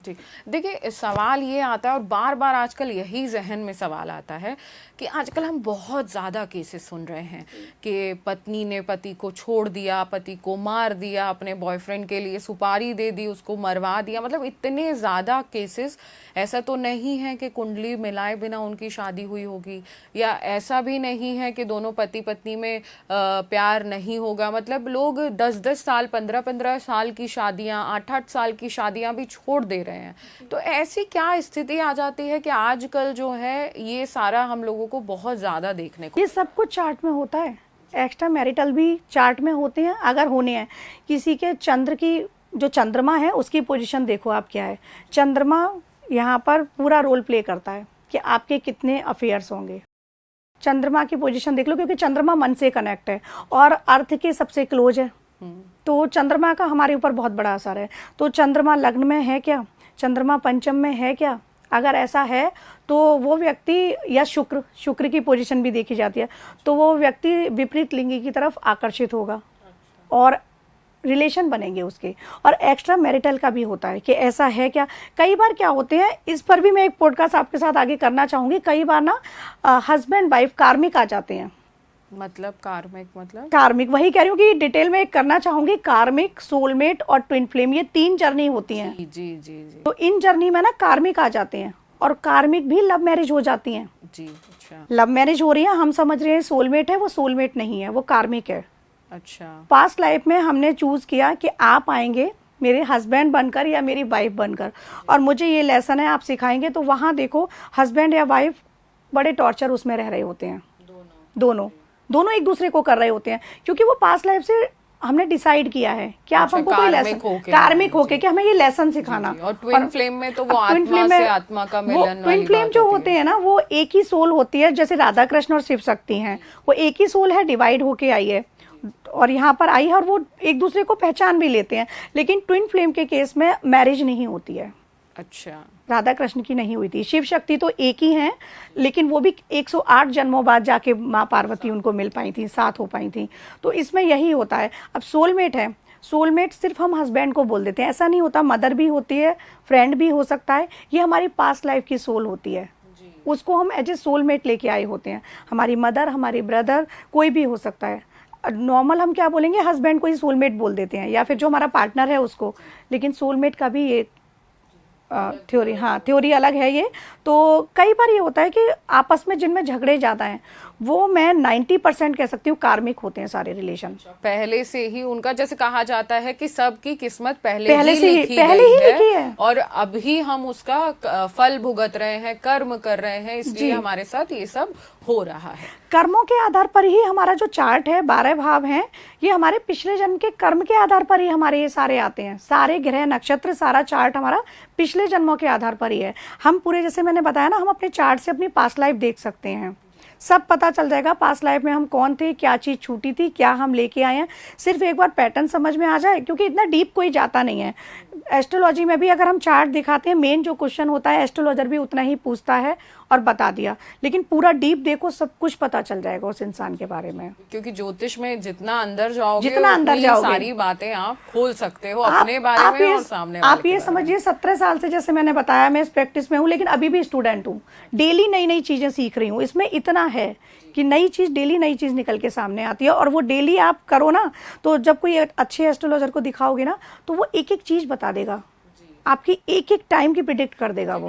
जी, देखिए सवाल ये आता है और बार बार आजकल यही जहन में सवाल आता है कि आजकल हम बहुत ज़्यादा केसेस सुन रहे हैं कि पत्नी ने पति को छोड़ दिया, पति को मार दिया, अपने बॉयफ्रेंड के लिए सुपारी दे दी, उसको मरवा दिया। मतलब इतने ज़्यादा केसेस। ऐसा तो नहीं है कि कुंडली मिलाए बिना उनकी शादी हुई होगी, या ऐसा भी नहीं है कि दोनों पति पत्नी में प्यार नहीं होगा। मतलब लोग 10-10 साल, 15-15 साल की शादियां, 8-8 साल की शादियां भी छोड़ दे रहे हैं। तो ऐसी क्या स्थिति आ जाती है कि आजकल जो है ये सारा हम लोगों को बहुत ज्यादा देखने को, ये सब कुछ चार्ट में होता है। एक्स्ट्रा मैरिटल भी चार्ट में होते हैं अगर होने हैं। किसी के चंद्र की जो चंद्रमा है उसकी पोजीशन देखो आप क्या है। चंद्रमा यहाँ पर पूरा रोल प्ले करता है कि आपके कितने अफेयर्स होंगे। चंद्रमा की पोजीशन देख लो, क्योंकि चंद्रमा मन से कनेक्ट है और अर्थ के सबसे क्लोज है। तो चंद्रमा का हमारे ऊपर बहुत बड़ा असर है। तो चंद्रमा लग्न में है क्या, चंद्रमा पंचम में है क्या, अगर ऐसा है तो वो व्यक्ति, या शुक्र की पोजीशन भी देखी जाती है, तो वो व्यक्ति विपरीत लिंगी की तरफ आकर्षित होगा और रिलेशन बनेंगे उसके। और एक्स्ट्रा मैरिटल का भी होता है कि ऐसा है क्या। कई बार क्या होते हैं, इस पर भी मैं एक पॉडकास्ट आपके साथ आगे करना चाहूंगी। कई बार ना हस्बैंड वाइफ कार्मिक आ जाते हैं। मतलब कार्मिक वही कह रही हूँ कि डिटेल में एक करना चाहूंगी। कार्मिक, सोलमेट और ट्विन फ्लेम, ये 3 जर्नी होती हैं। जी जी जी। तो इन जर्नी में ना कार्मिक आ जाते हैं और कार्मिक भी लव मैरिज हो जाती हैं। जी अच्छा। लव मैरिज हो रही है, हम समझ रहे हैं सोलमेट है, वो सोलमेट नहीं है, वो कार्मिक है। अच्छा। पास्ट लाइफ में हमने चूज किया कि आप आएंगे मेरे हस्बैंड बनकर या मेरी वाइफ बनकर, और मुझे ये लेसन है आप सिखाएंगे। तो वहां देखो हस्बैंड या वाइफ बड़े टॉर्चर उसमें रह रहे होते हैं। दोनों एक दूसरे को कर रहे होते हैं, क्योंकि वो पास्ट लाइफ से हमने डिसाइड किया है कि आप हमको कोई लेसन, कार्मिक होके कि हमें ये लेसन सिखाना। और ट्विन फ्लेम में तो वो आत्मा से आत्मा का मिलन, ट्विन फ्लेम जो होते हैं ना, वो एक ही सोल होती है। जैसे राधा कृष्ण और शिव शक्ति हैं, वो एक ही सोल है, डिवाइड होके आई है और यहाँ पर आई है, और वो एक दूसरे को पहचान भी लेते हैं। लेकिन ट्विन फ्लेम के केस में मैरिज नहीं होती है। अच्छा। राधा कृष्ण की नहीं हुई थी। शिव शक्ति तो एक ही हैं, लेकिन वो भी 108 जन्मों बाद जाके माँ पार्वती उनको मिल पाई थी, साथ हो पाई थी। तो इसमें यही होता है। अब सोलमेट है, सोलमेट सिर्फ हम हस्बैंड को बोल देते हैं, ऐसा नहीं होता। मदर भी होती है, फ्रेंड भी हो सकता है। ये हमारी पास्ट लाइफ की सोल होती है, उसको हम एज ए सोलमेट लेके आए होते हैं। हमारी मदर, हमारी ब्रदर, कोई भी हो सकता है। नॉर्मल हम क्या बोलेंगे, हस्बैंड को ही सोलमेट बोल देते हैं, या फिर जो हमारा पार्टनर है उसको। लेकिन सोलमेट का भी ये थ्योरी, हाँ थ्योरी अलग है ये। तो कई बार ये होता है कि आपस में जिनमें झगड़े ज्यादा हैं, वो मैं 90% कह सकती हूँ कार्मिक होते हैं सारे रिलेशन। पहले से ही उनका, जैसे कहा जाता है कि सबकी किस्मत पहले ही लिखी है और अभी हम उसका फल भुगत रहे हैं, कर्म कर रहे हैं, इसलिए हमारे साथ ये सब हो रहा है। कर्मों के आधार पर ही हमारा जो चार्ट है, 12 भाव हैं, ये हमारे पिछले जन्म के कर्म के आधार पर ही हमारे ये सारे आते हैं। सारे ग्रह, नक्षत्र, सारा चार्ट हमारा पिछले जन्मों के आधार पर ही है। हम पूरे, जैसे मैंने बताया ना, हम अपने चार्ट से अपनी पास्ट लाइफ देख सकते हैं। सब पता चल जाएगा पास्ट लाइफ में हम कौन थे, क्या चीज छूटी थी, क्या हम लेके आए हैं। सिर्फ एक बार पैटर्न समझ में आ जाए, क्योंकि इतना डीप कोई जाता नहीं है। एस्ट्रोलॉजी में भी अगर हम चार्ट दिखाते हैं, मेन जो क्वेश्चन होता है एस्ट्रोलॉजर भी उतना ही पूछता है और बता दिया। लेकिन पूरा डीप देखो, सब कुछ पता चल जाएगा उस इंसान के बारे में। क्योंकि ज्योतिष में जितना अंदर जाओगे सारी बातें आप खोल सकते हो अपने बारे में और सामने आप ये समझिए 17 साल से, जैसे मैंने बताया, मैं इस प्रैक्टिस में हूँ, लेकिन अभी भी स्टूडेंट हूँ। डेली नई नई चीजें सीख रही हूँ। इसमें इतना है कि नई चीज, डेली नई चीज निकल के सामने आती है, और वो डेली आप करो ना, तो जब कोई अच्छे एस्ट्रोलॉजर को दिखाओगे ना, तो वो एक एक चीज बता देगा, आपकी एक एक टाइम की प्रिडिक्ट कर देगा वो।